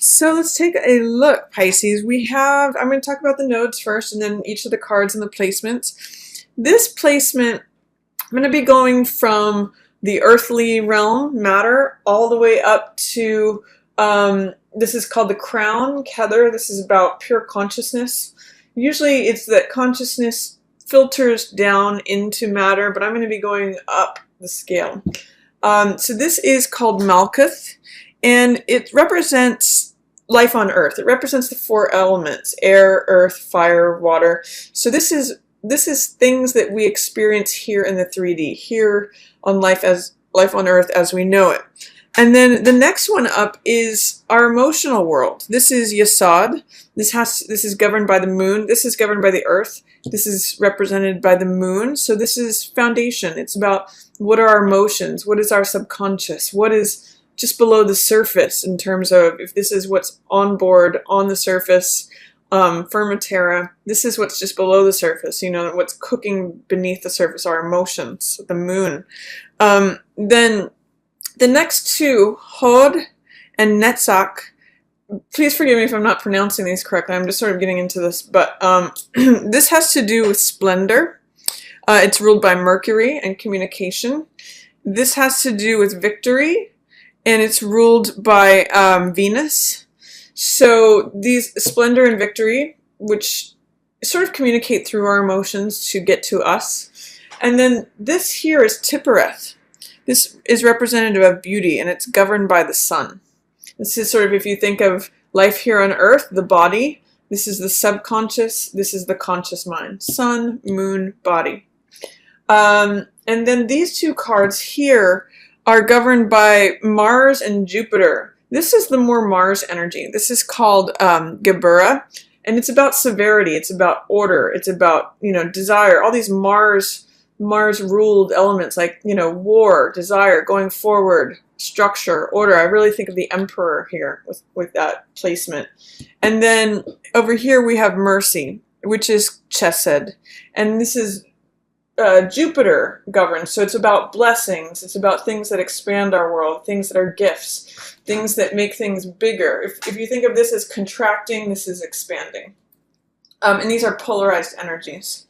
So let's take a look, Pisces. I'm going to talk about the nodes first and then each of the cards and the placements. This placement, I'm going to be going from the earthly realm, matter, all the way up to, this is called the crown, Kether. This is about pure consciousness. Usually it's that consciousness filters down into matter, but I'm going to be going up the scale. So this is called Malkuth, and it represents life on Earth. It represents the four elements: air, earth, fire, water. So this is things that we experience here in the 3D, here on life on Earth as we know it. And then the next one up is our emotional world. This is Yasod. This is governed by the moon. This is governed by the earth. This is represented by the moon. So this is foundation. It's about what are our emotions? What is our subconscious? What is just below the surface in terms of if this is what's on board, on the surface, firma terra. This is what's just below the surface, what's cooking beneath the surface, our emotions, the moon. Then the next two, Hod and Netzach, please forgive me if I'm not pronouncing these correctly. I'm just sort of getting into this. But this has to do with splendor. It's ruled by Mercury and communication. This has to do with victory, and it's ruled by Venus. So these splendor and victory, which sort of communicate through our emotions to get to us. And then this here is Tippereth. This is representative of beauty, and it's governed by the sun. This is sort of, if you think of life here on Earth, the body. This is the subconscious. This is the conscious mind. Sun, moon, body. And then these two cards here are governed by Mars and Jupiter. This is the more Mars energy. This is called Gebura, and it's about severity. It's about order. It's about, desire. All these Mars-ruled elements like, war, desire, going forward, structure, order. I really think of the Emperor here with that placement. And then over here we have Mercy, which is Chesed. And this is Jupiter governed. So it's about blessings. It's about things that expand our world, things that are gifts, things that make things bigger. If you think of this as contracting, this is expanding. And these are polarized energies.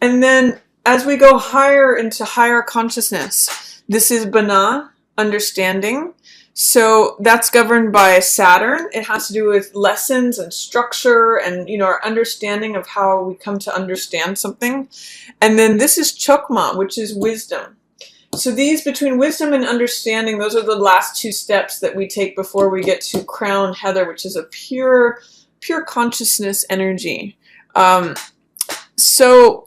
And then as we go higher into higher consciousness, this is Bana, understanding. So that's governed by Saturn. It has to do with lessons and structure and, our understanding of how we come to understand something. And then this is Chokma, which is wisdom. So these, between wisdom and understanding, those are the last two steps that we take before we get to Crown Heather, which is a pure consciousness energy. So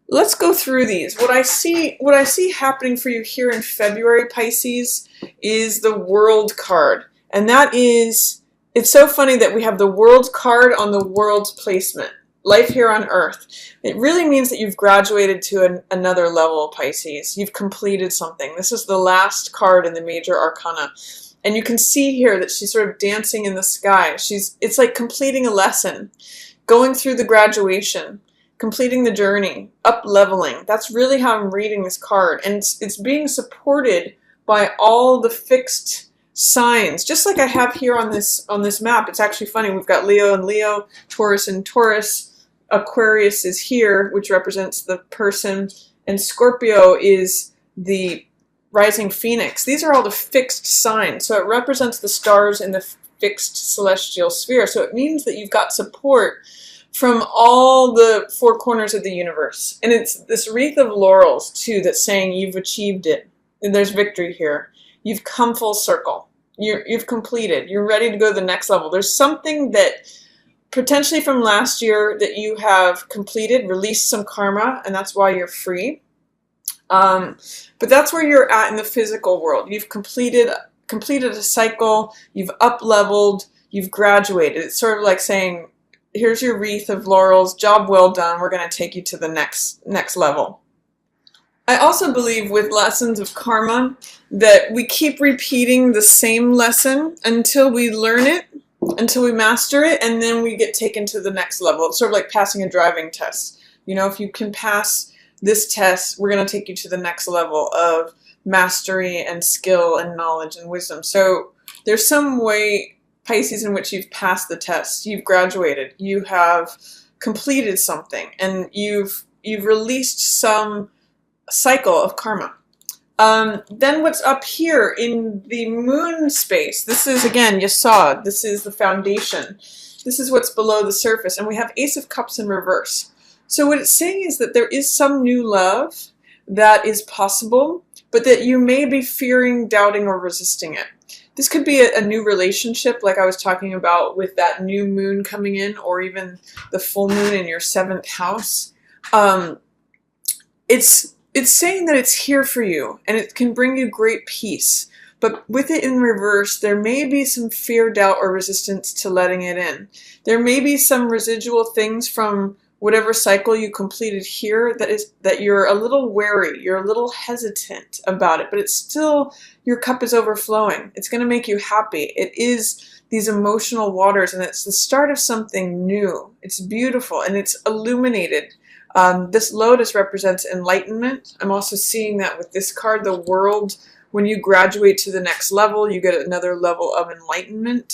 let's go through these. What I see happening for you here in February, Pisces, is the World card. And that is, it's so funny that we have the World card on the World placement. Life here on Earth. It really means that you've graduated to another level, Pisces. You've completed something. This is the last card in the major arcana. And you can see here that she's sort of dancing in the sky. It's like completing a lesson, going through the graduation, completing the journey, up-leveling. That's really how I'm reading this card. And it's being supported by all the fixed signs. Just like I have here on this map. It's actually funny. We've got Leo and Leo, Taurus and Taurus. Aquarius is here, which represents the person. And Scorpio is the rising phoenix. These are all the fixed signs. So it represents the stars in the fixed celestial sphere. So it means that you've got support from all the four corners of the universe. And it's this wreath of laurels, too, that's saying you've achieved it. And there's victory here. You've come full circle. You've completed. You're ready to go to the next level. There's something that potentially from last year that you have completed, released some karma, and that's why you're free. But that's where you're at in the physical world. You've completed a cycle. You've up-leveled. You've graduated. It's sort of like saying, here's your wreath of laurels, job well done, we're going to take you to the next level. I also believe with lessons of karma that we keep repeating the same lesson until we learn it, until we master it, and then we get taken to the next level. It's sort of like passing a driving test. If you can pass this test, we're going to take you to the next level of mastery and skill and knowledge and wisdom. So there's some way Pisces, in which you've passed the test, you've graduated, you have completed something, and you've released some cycle of karma. Then what's up here in the moon space, this is, again, Yasod, this is the foundation. This is what's below the surface, and we have Ace of Cups in reverse. So what it's saying is that there is some new love that is possible, but that you may be fearing, doubting, or resisting it. This could be a new relationship, like I was talking about with that new moon coming in, or even the full moon in your 7th house. It's saying that it's here for you, and it can bring you great peace. But with it in reverse, there may be some fear, doubt, or resistance to letting it in. There may be some residual things from whatever cycle you completed here that you're a little wary, you're a little hesitant about it, but it's still, your cup is overflowing. It's going to make you happy. It is these emotional waters, and it's the start of something new. It's beautiful, and it's illuminated. This lotus represents enlightenment. I'm also seeing that with this card, the world. When you graduate to the next level, you get another level of enlightenment,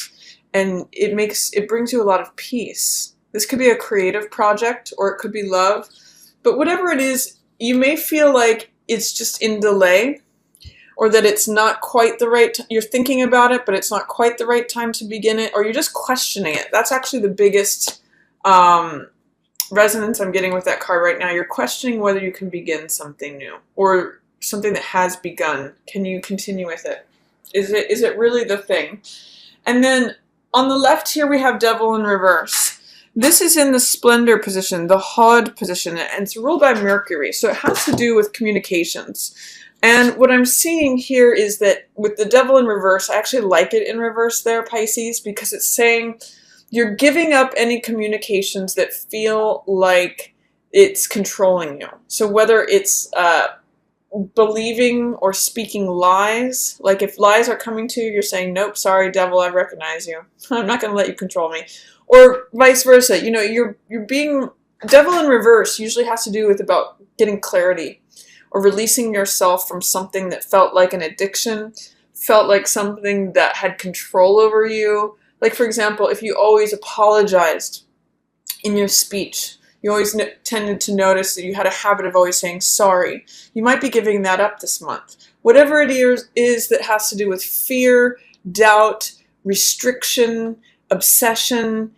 and it brings you a lot of peace. This could be a creative project, or it could be love. But whatever it is, you may feel like it's just in delay, or that it's not quite the right time. You're thinking about it, but it's not quite the right time to begin it, or you're just questioning it. That's actually the biggest resonance I'm getting with that card right now. You're questioning whether you can begin something new, or something that has begun. Can you continue with it? Is it really the thing? And then on the left here, we have Devil in reverse. This is in the splendor position, the Hod position, and it's ruled by Mercury, so it has to do with communications. And what I'm seeing here is that with the Devil in reverse, I actually like it in reverse there, Pisces, because it's saying you're giving up any communications that feel like it's controlling you. So whether it's believing or speaking lies, like if lies are coming to you, you're saying, nope, sorry, devil, I recognize you. I'm not going to let you control me. Or vice versa. You know, you're being, devil in reverse usually has to do with about getting clarity, or releasing yourself from something that felt like an addiction, felt like something that had control over you. Like, for example, if you always apologized in your speech, you always tended to notice that you had a habit of always saying sorry. You might be giving that up this month. Whatever it is that has to do with fear, doubt, restriction, obsession,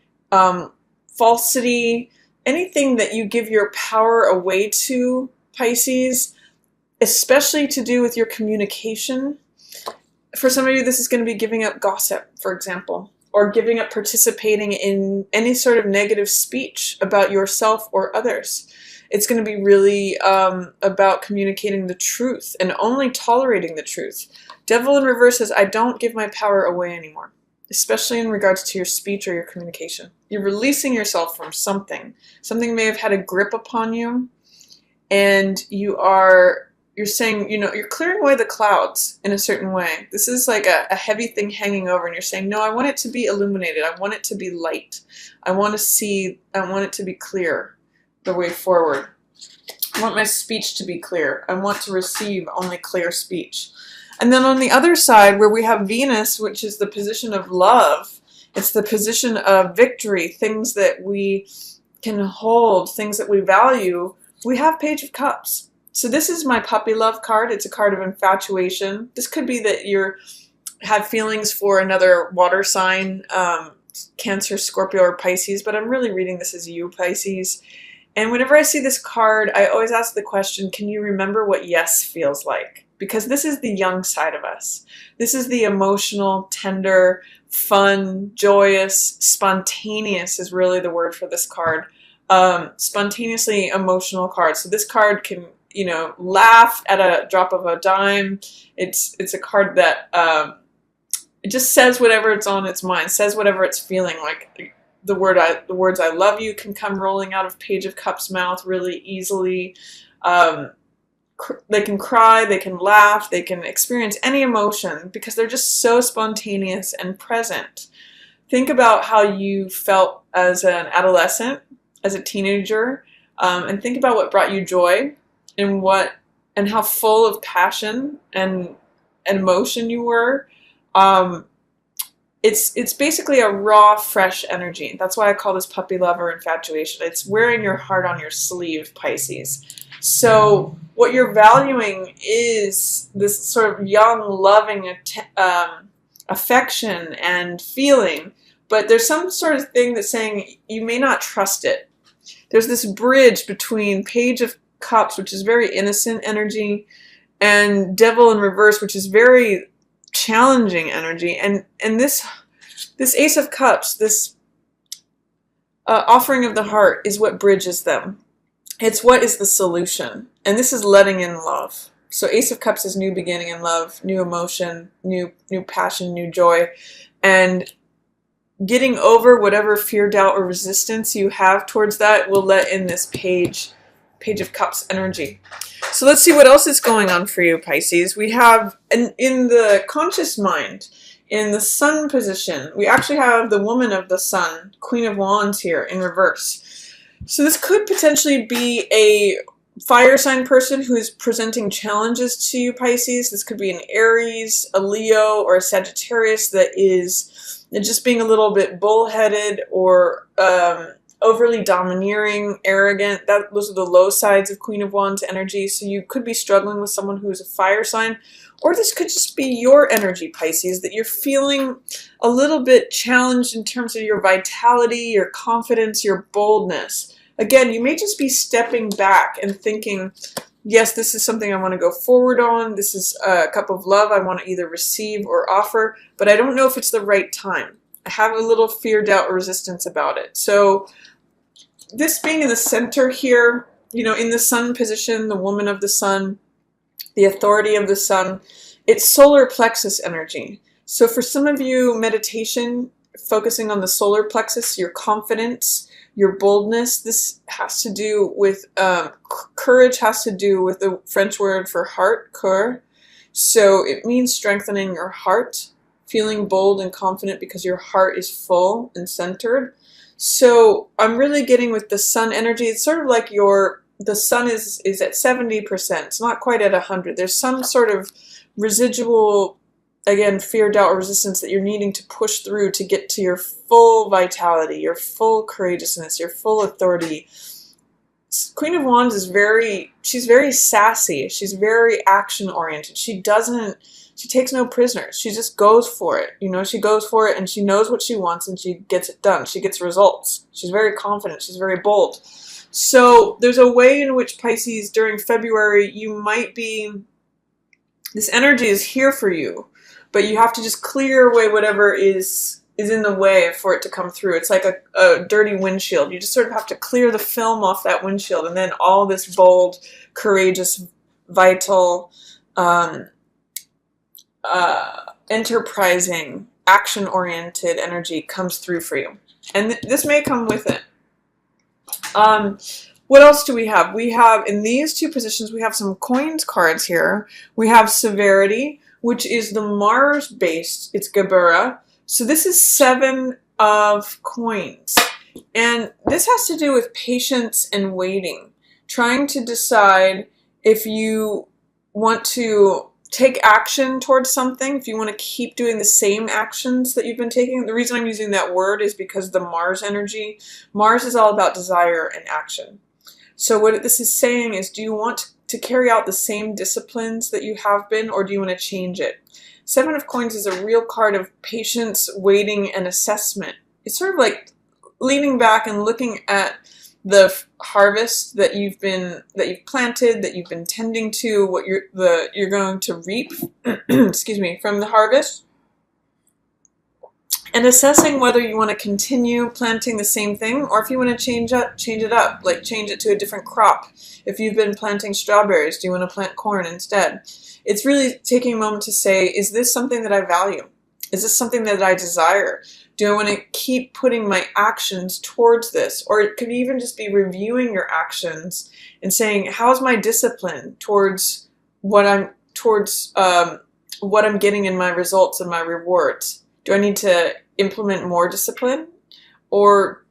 falsity, anything that you give your power away to, Pisces, especially to do with your communication. For some of you, this is going to be giving up gossip, for example, or giving up participating in any sort of negative speech about yourself or others. It's going to be really about communicating the truth and only tolerating the truth. Devil in reverse says, I don't give my power away anymore, especially in regards to your speech or your communication. You're releasing yourself from something. Something may have had a grip upon you, and you're saying, you know, you're clearing away the clouds in a certain way. This is like a heavy thing hanging over, and you're saying, no, I want it to be illuminated. I want it to be light. I want it to be clear the way forward. I want my speech to be clear. I want to receive only clear speech. And then on the other side, where we have Venus, which is the position of love, it's the position of victory, things that we can hold, things that we value, we have Page of Cups. So this is my puppy love card. It's a card of infatuation. This could be that you have feelings for another water sign, Cancer, Scorpio, or Pisces, but I'm really reading this as you, Pisces. And whenever I see this card, I always ask the question, can you remember what yes feels like? Because this is the young side of us. This is the emotional, tender, fun, joyous, spontaneous is really the word for this card. Spontaneously emotional card. So this card can, you know, laugh at a drop of a dime. It's a card that it just says whatever it's on its mind, says whatever it's feeling. Like the words I love you can come rolling out of Page of Cups' mouth really easily. They can cry, they can laugh, they can experience any emotion because they're just so spontaneous and present. Think about how you felt as an adolescent, as a teenager, and think about what brought you joy and how full of passion and emotion you were. it's basically a raw, fresh energy. That's why I call this puppy love or infatuation. It's wearing your heart on your sleeve, Pisces. So what you're valuing is this sort of young, loving affection and feeling, but there's some sort of thing that's saying you may not trust it. There's this bridge between Page of Cups, which is very innocent energy, and Devil in reverse, which is very challenging energy. And this Ace of Cups, this offering of the heart, is what bridges them. It's what is the solution. And this is letting in love. So Ace of Cups is new beginning in love, new emotion, new passion, new joy. And getting over whatever fear, doubt, or resistance you have towards that will let in this Page of Cups energy. So let's see what else is going on for you, Pisces. We have, in the conscious mind, in the Sun position, we actually have the woman of the Sun, Queen of Wands here in reverse. So this could potentially be a fire sign person who is presenting challenges to you, Pisces. This could be an Aries, a Leo, or a Sagittarius that is just being a little bit bullheaded or overly domineering, arrogant. Those are the low sides of Queen of Wands energy. So you could be struggling with someone who is a fire sign, or this could just be your energy, Pisces, that you're feeling a little bit challenged in terms of your vitality, your confidence, your boldness. Again, you may just be stepping back and thinking, yes, this is something I want to go forward on. This is a cup of love I want to either receive or offer, but I don't know if it's the right time. I have a little fear, doubt, or resistance about it. So this being in the center here, you know, in the Sun position, the woman of the Sun, the authority of the Sun, it's solar plexus energy. So for some of you, meditation, focusing on the solar plexus, your confidence, your boldness, this has to do with courage, has to do with the French word for heart, cœur. So it means strengthening your heart, feeling bold and confident because your heart is full and centered. So I'm really getting with the Sun energy. It's sort of like the Sun is at 70%. It's not quite at 100. There's some sort of residual, again, fear, doubt, or resistance that you're needing to push through to get to your full vitality, your full courageousness, your full authority. Queen of Wands is she's very sassy. She's very action oriented. She takes no prisoners. She just goes for it. You know, she goes for it and she knows what she wants and she gets it done. She gets results. She's very confident. She's very bold. So there's a way in which, Pisces, during February, you might be, this energy is here for you, but you have to just clear away whatever is in the way for it to come through. It's like a dirty windshield. You just sort of have to clear the film off that windshield, and then all this bold, courageous, vital, enterprising, action-oriented energy comes through for you. And this may come with it. What else do we have? We have, in these two positions, we have some coins cards here. We have Severity, which is the Mars-based, it's Gebura. So this is 7 of coins. And this has to do with patience and waiting. Trying to decide if you want to take action towards something, if you want to keep doing the same actions that you've been taking. The reason I'm using that word is because the Mars energy, Mars is all about desire and action. So what this is saying is, do you want to carry out the same disciplines that you have been, or do you want to change it? 7 of coins is a real card of patience, waiting, and assessment. It's sort of like leaning back and looking at the harvest that you've planted, that you've been tending to, what you're going to reap, excuse me, from the harvest, and assessing whether you want to continue planting the same thing or if you want to change it up, like change it to a different crop. If you've been planting strawberries, do you want to plant corn instead? It's really taking a moment to say, is this something that I value? Is this something that I desire? Do I want to keep putting my actions towards this? Or it could even just be reviewing your actions and saying, how's my discipline towards what I'm getting in my results and my rewards? Do I need to implement more discipline? Or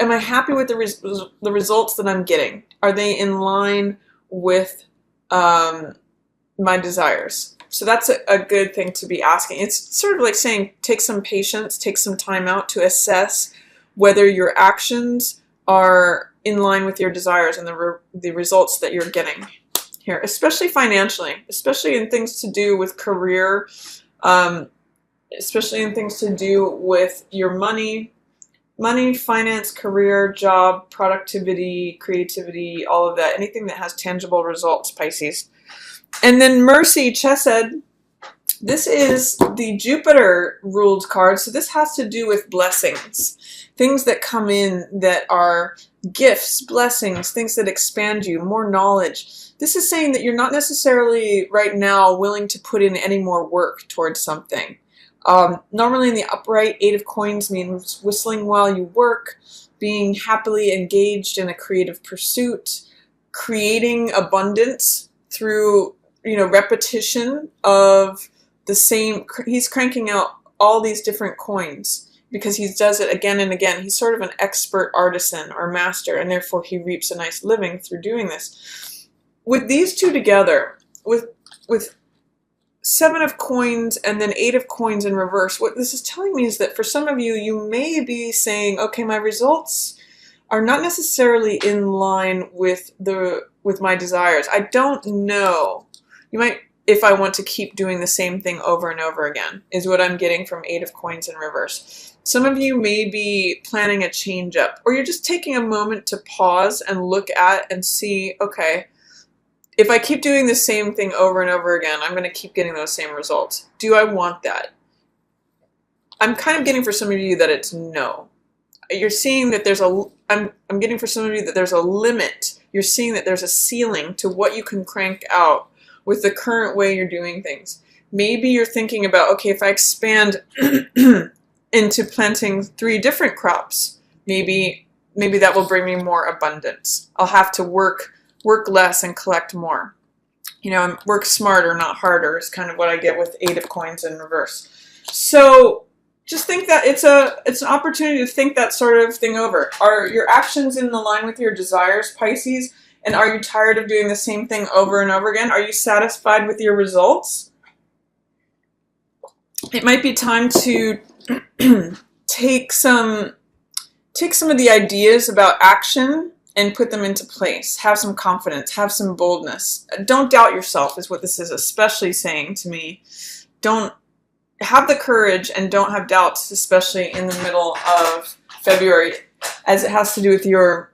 am I happy with the results that I'm getting? Are they in line with my desires? So that's a good thing to be asking. It's sort of like saying, take some patience, take some time out to assess whether your actions are in line with your desires and the results that you're getting here, especially financially, especially in things to do with career, especially in things to do with your money, finance, career, job, productivity, creativity, all of that, anything that has tangible results, Pisces. And then Mercy, Chesed, this is the Jupiter ruled card. So this has to do with blessings, things that come in that are gifts, blessings, things that expand you, more knowledge. This is saying that you're not necessarily right now willing to put in any more work towards something. Normally in the upright, 8 of coins means whistling while you work, being happily engaged in a creative pursuit, creating abundance through, repetition of the same. He's cranking out all these different coins because he does it again and again. He's sort of an expert artisan or master, and therefore he reaps a nice living through doing this. With these two together, with 7 of coins and then 8 of coins in reverse, what this is telling me is that for some of you, you may be saying, okay, my results are not necessarily in line with my desires. I don't know. You might, if I want to keep doing the same thing over and over again, is what I'm getting from 8 of coins in reverse. Some of you may be planning a change up, or you're just taking a moment to pause and look at and see, okay, if I keep doing the same thing over and over again, I'm going to keep getting those same results. Do I want that? I'm kind of getting for some of you that it's no. You're seeing that there's I'm getting for some of you that there's a limit. You're seeing that there's a ceiling to what you can crank out with the current way you're doing things. Maybe you're thinking about, okay, if I expand into planting 3 different crops, maybe that will bring me more abundance. I'll have to work less and collect more. Work smarter, not harder is kind of what I get with 8 of coins in reverse. So just think that it's an opportunity to think that sort of thing over. Are your actions in line with your desires, Pisces? And are you tired of doing the same thing over and over again? Are you satisfied with your results? It might be time to take some of the ideas about action and put them into place. Have some confidence, have some boldness. Don't doubt yourself is what this is especially saying to me. Don't have the courage and don't have doubts, especially in the middle of February, as it has to do with your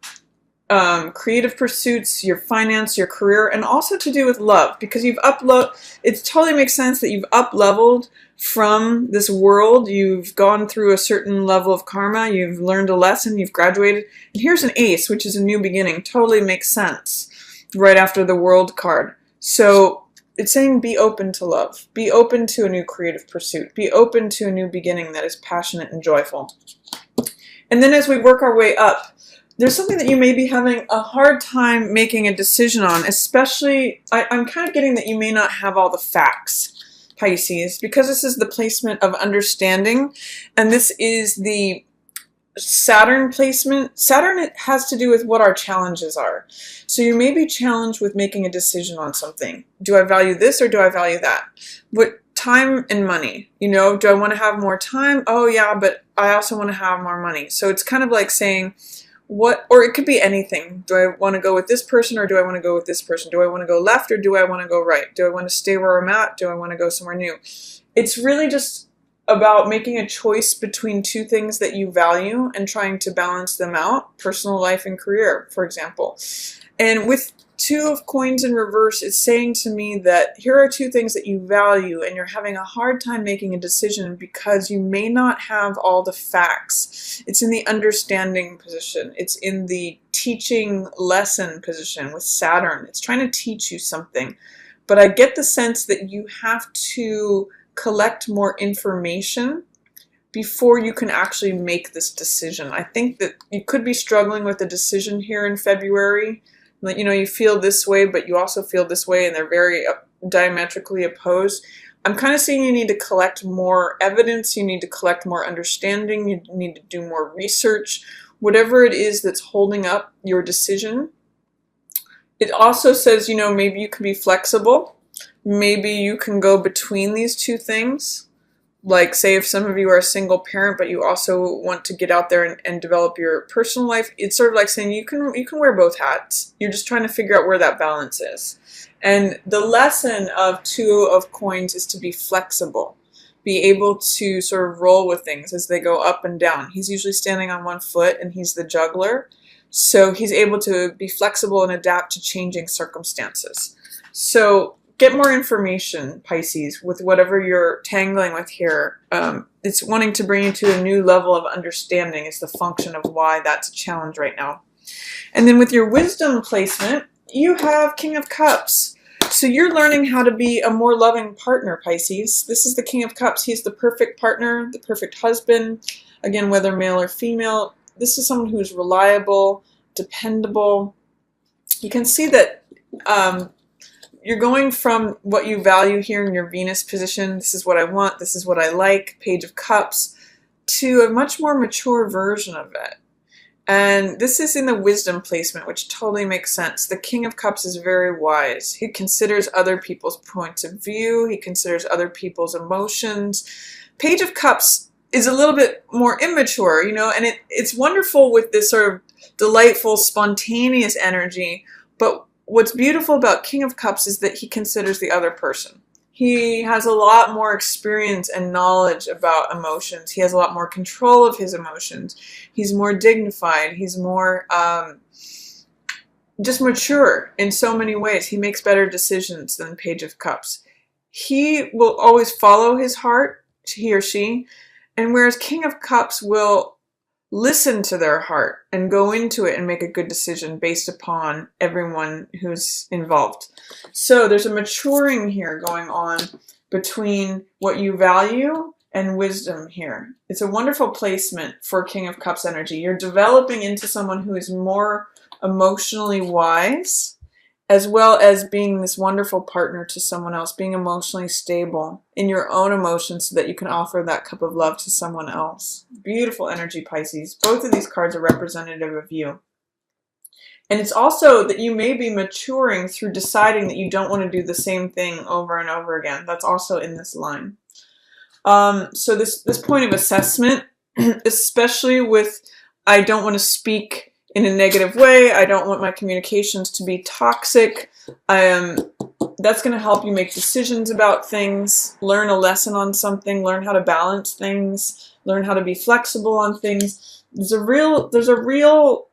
creative pursuits, your finance, your career, and also to do with love, because it totally makes sense that you've up-leveled from this world. You've gone through a certain level of karma, you've learned a lesson, you've graduated, and here's an ace, which is a new beginning. Totally makes sense right after the world card. So it's saying be open to love, be open to a new creative pursuit, be open to a new beginning that is passionate and joyful. And then as we work our way up, there's something that you may be having a hard time making a decision on, especially, I'm kind of getting that you may not have all the facts, Pisces, because this is the placement of understanding, and this is the Saturn placement. Saturn has to do with what our challenges are. So you may be challenged with making a decision on something. Do I value this or do I value that? What time and money, do I want to have more time? Oh yeah, but I also want to have more money. So it's kind of like saying, or it could be anything. Do I want to go with this person or do I want to go with this person? Do I want to go left or do I want to go right? Do I want to stay where I'm at? Do I want to go somewhere new? It's really just about making a choice between 2 things that you value and trying to balance them out, personal life and career, for example. And with 2 of coins in reverse, it's saying to me that here are 2 things that you value and you're having a hard time making a decision because you may not have all the facts. It's in the understanding position. It's in the teaching lesson position with Saturn. It's trying to teach you something. But I get the sense that you have to collect more information before you can actually make this decision. I think that you could be struggling with a decision here in February. You feel this way, but you also feel this way, and they're very diametrically opposed. I'm kind of seeing you need to collect more evidence, you need to collect more understanding, you need to do more research, whatever it is that's holding up your decision. It also says, maybe you can be flexible. maybe you can go between these two things. Like, say if some of you are a single parent, but you also want to get out there and develop your personal life, it's sort of like saying you can wear both hats. You're just trying to figure out where that balance is. And the lesson of Two of Coins is to be flexible, be able to sort of roll with things as they go up and down. He's usually standing on one foot, and he's the juggler, so he's able to be flexible and adapt to changing circumstances. So get more information, Pisces, with whatever you're tangling with here. It's wanting to bring you to a new level of understanding is the function of why that's a challenge right now. And then with your wisdom placement, you have King of Cups. So you're learning how to be a more loving partner, Pisces. This is the King of Cups. He's the perfect partner, the perfect husband. Again, whether male or female, this is someone who's reliable, dependable. You can see that you're going from what you value here in your Venus position, this is what I want, this is what I like, Page of Cups, to a much more mature version of it. And this is in the wisdom placement, which totally makes sense. The King of Cups is very wise. He considers other people's points of view. He considers other people's emotions. Page of Cups is a little bit more immature, you know, and it's wonderful with this sort of delightful, spontaneous energy. But what's beautiful about King of Cups is that he considers the other person. He has a lot more experience and knowledge about emotions. He has a lot more control of his emotions. He's more dignified. He's more just mature in so many ways. He makes better decisions than Page of Cups. He will always follow his heart, he or she, and whereas King of Cups will listen to their heart and go into it and make a good decision based upon everyone who's involved. So there's a maturing here going on between what you value and wisdom here. It's a wonderful placement for King of Cups energy. You're developing into someone who is more emotionally wise, as well as being this wonderful partner to someone else, being emotionally stable in your own emotions so that you can offer that cup of love to someone else. Beautiful energy, Pisces. Both of these cards are representative of you. And it's also that you may be maturing through deciding that you don't want to do the same thing over and over again. That's also in this line. So this point of assessment, especially with I don't want to speak in a negative way, I don't want my communications to be toxic, that's going to help you make decisions about things, learn a lesson on something, learn how to balance things, learn how to be flexible on things. There's a real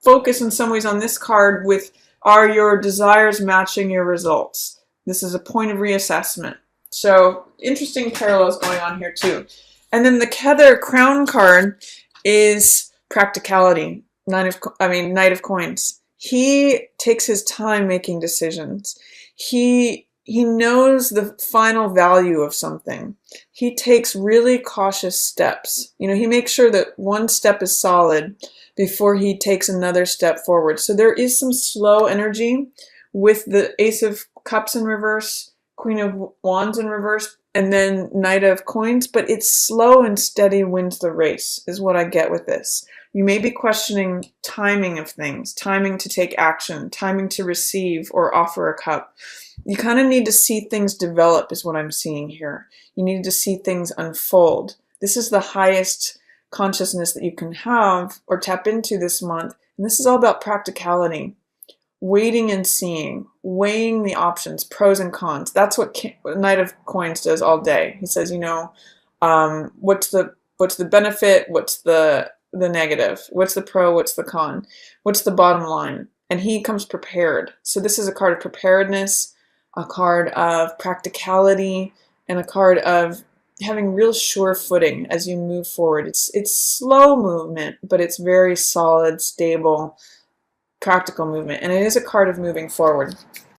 focus in some ways on this card with, are your desires matching your results? This is a point of reassessment. So interesting parallels going on here too. And then the Kether Crown card is practicality. Knight of Coins. He takes his time making decisions. He knows the final value of something. He takes really cautious steps. You know, he makes sure that one step is solid before he takes another step forward. So there is some slow energy with the Ace of Cups in reverse, Queen of Wands in reverse, and then Knight of Coins, but it's slow and steady wins the race, is what I get with this. You may be questioning timing of things, timing to take action, timing to receive or offer a cup. You kind of need to see things develop is what I'm seeing here. You need to see things unfold. This is the highest consciousness that you can have or tap into this month. And this is all about practicality. Waiting and seeing, weighing the options, pros and cons. That's what Knight of Coins does all day. He says, you know, what's the benefit? What's the negative? What's the pro? What's the con? What's the bottom line? And he comes prepared. So this is a card of preparedness, a card of practicality, and a card of having real sure footing as you move forward. It's slow movement, but it's very solid, stable, practical movement. And it is a card of moving forward.